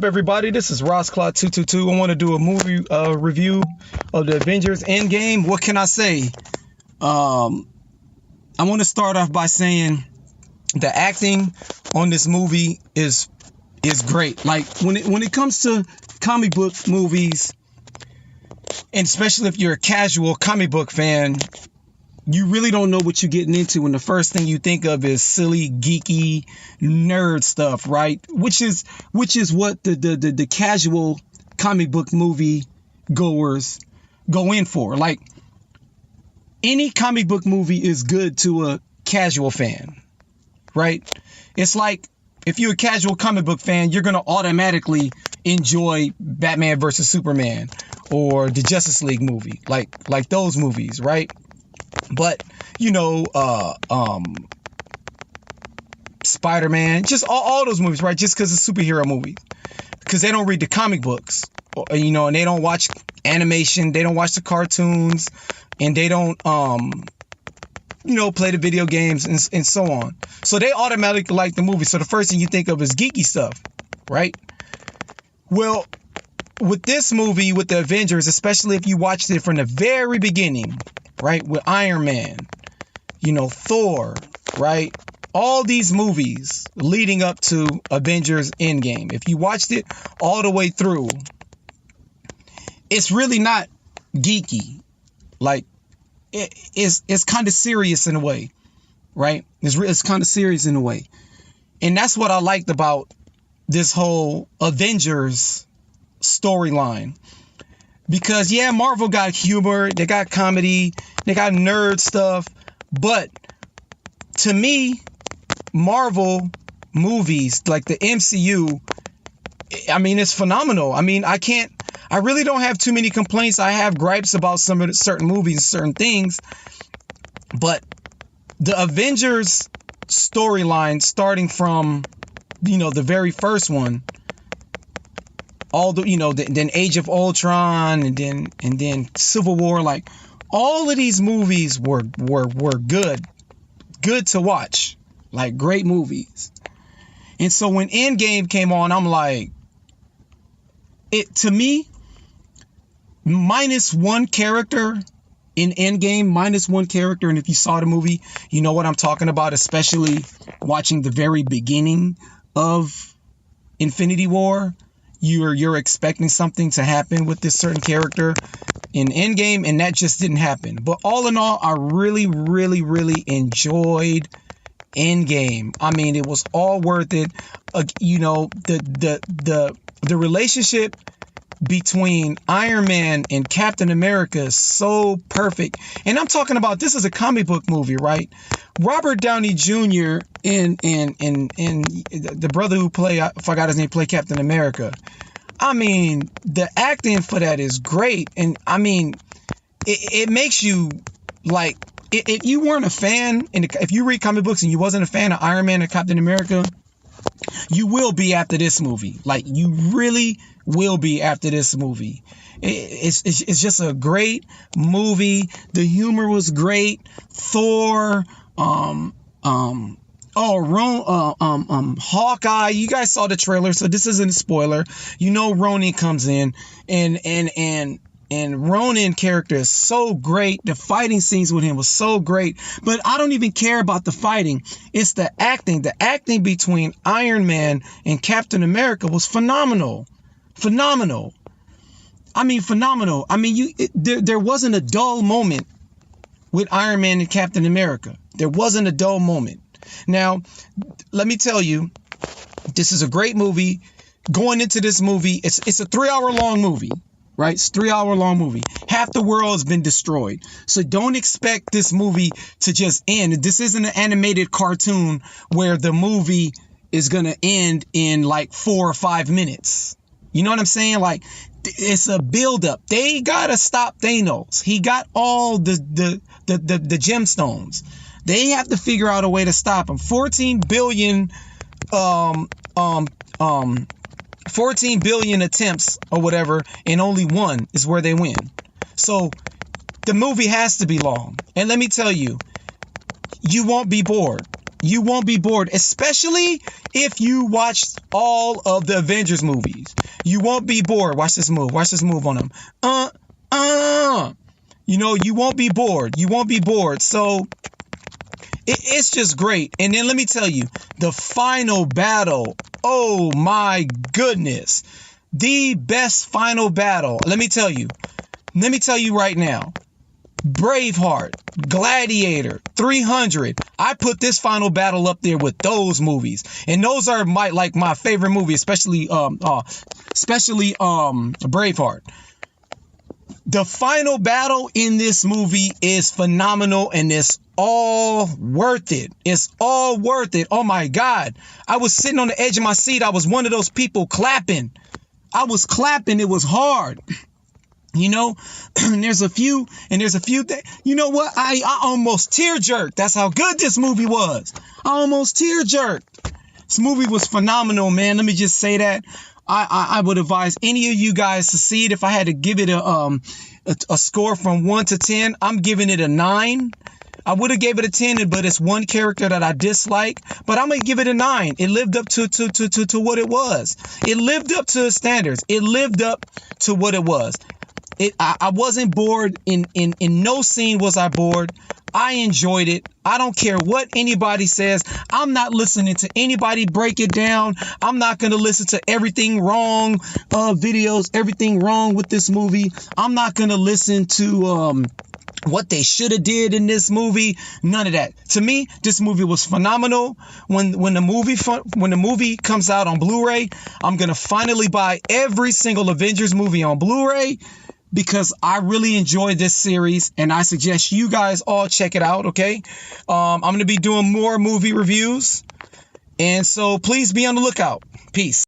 everybody? This is RossClaw222. I want to do a movie review of the Avengers Endgame. What can I say? I want to start off by saying the acting on this movie is great. Like when it comes to comic book movies, and especially if you're a casual comic book fan, you really don't know what you're getting into when the first thing you think of is silly, geeky, nerd stuff, right? Which is what the casual comic book movie goers go in for. Like, any comic book movie is good to a casual fan, right? It's like, if you're a casual comic book fan, you're going to automatically enjoy Batman versus Superman or the Justice League movie, like those movies, right? But, Spider-Man, just all those movies, right? Just because it's superhero movies. Because they don't read the comic books, and they don't watch animation, they don't watch the cartoons, and they don't, play the video games and so on. So they automatically like the movie. So the first thing you think of is geeky stuff, right? Well, with this movie, with the Avengers, especially if you watched it from the very beginning, right, with Iron Man, Thor, right, all these movies leading up to Avengers Endgame, if you watched it all the way through, it's really not geeky. Like, it's kind of serious in a way, right? It's kind of serious in a way. And that's what I liked about this whole Avengers storyline. Because, yeah, Marvel got humor, they got comedy, they got nerd stuff. But to me, Marvel movies, like the MCU, I mean, it's phenomenal. I mean, I really don't have too many complaints. I have gripes about some of the certain movies and certain things. But the Avengers storyline, starting from, the very first one, all the, then Age of Ultron, and then Civil War, like all of these movies were good to watch, like great movies. And so when Endgame came on, I'm like, to me, minus one character in Endgame, minus one character, and if you saw the movie, you know what I'm talking about, especially watching the very beginning of Infinity War. You're expecting something to happen with this certain character in Endgame, and that just didn't happen. But all in all, I really, really, really enjoyed Endgame. I mean, it was all worth it. The relationship between Iron Man and Captain America is so perfect. And I'm talking about, this is a comic book movie, right? Robert Downey Jr. and the brother who I forgot his name, played Captain America. I mean, the acting for that is great. And I mean, it makes you, like, if you weren't a fan, and if you read comic books and you wasn't a fan of Iron Man and Captain America, you will be after this movie. Like, you really will be after this movie. It's just a great movie. The humor was great. Thor, Hawkeye. You guys saw the trailer, so this isn't a spoiler. Ronan comes in, and Ronan character is so great. The fighting scenes with him was so great. But I don't even care about the fighting. It's the acting. The acting between Iron Man and Captain America was phenomenal. Phenomenal. I mean, phenomenal. I mean, there wasn't a dull moment with Iron Man and Captain America. There wasn't a dull moment. Now, let me tell you, this is a great movie. Going into this movie, it's a 3-hour long movie. Right? It's a 3-hour long movie. Half the world has been destroyed. So don't expect this movie to just end. This isn't an animated cartoon where the movie is going to end in like 4 or 5 minutes. You know what I'm saying? Like, it's a buildup. They got to stop Thanos. He got all the gemstones. They have to figure out a way to stop him. 14 billion attempts or whatever, and only one is where they win. So the movie has to be long. And let me tell you, you won't be bored. You won't be bored, especially if you watch all of the Avengers movies. You won't be bored. Watch this move. Watch this move on them. You won't be bored. You won't be bored. So it's just great. And then let me tell you, the final battle. Oh my goodness. The best final battle. Let me tell you right now. Braveheart, Gladiator, 300. I put this final battle up there with those movies, and those are my favorite movie, especially Braveheart. The final battle in this movie is phenomenal, and it's all worth it. It's all worth it. Oh my God. I was sitting on the edge of my seat. I was one of those people clapping. I was clapping. It was hard. And there's a few that, you know what? I almost tear jerked. That's how good this movie was. I almost tear jerked. This movie was phenomenal, man. Let me just say that. I would advise any of you guys to see it. If I had to give it a score from 1 to 10, I'm giving it a 9. I would have gave it a 10, but it's one character that I dislike. But I'm gonna give it a 9. It lived up to what it was. It lived up to its standards. It lived up to what it was. I wasn't bored. In no scene was I bored. I enjoyed it. I don't care what anybody says. I'm not listening to anybody break it down. I'm not going to listen to everything wrong videos, everything wrong with this movie. I'm not going to listen to what they should have did in this movie. None of that. To me, this movie was phenomenal. When the movie comes out on Blu-ray, I'm going to finally buy every single Avengers movie on Blu-ray, because I really enjoyed this series, and I suggest you guys all check it out, okay? I'm going to be doing more movie reviews, and so please be on the lookout. Peace.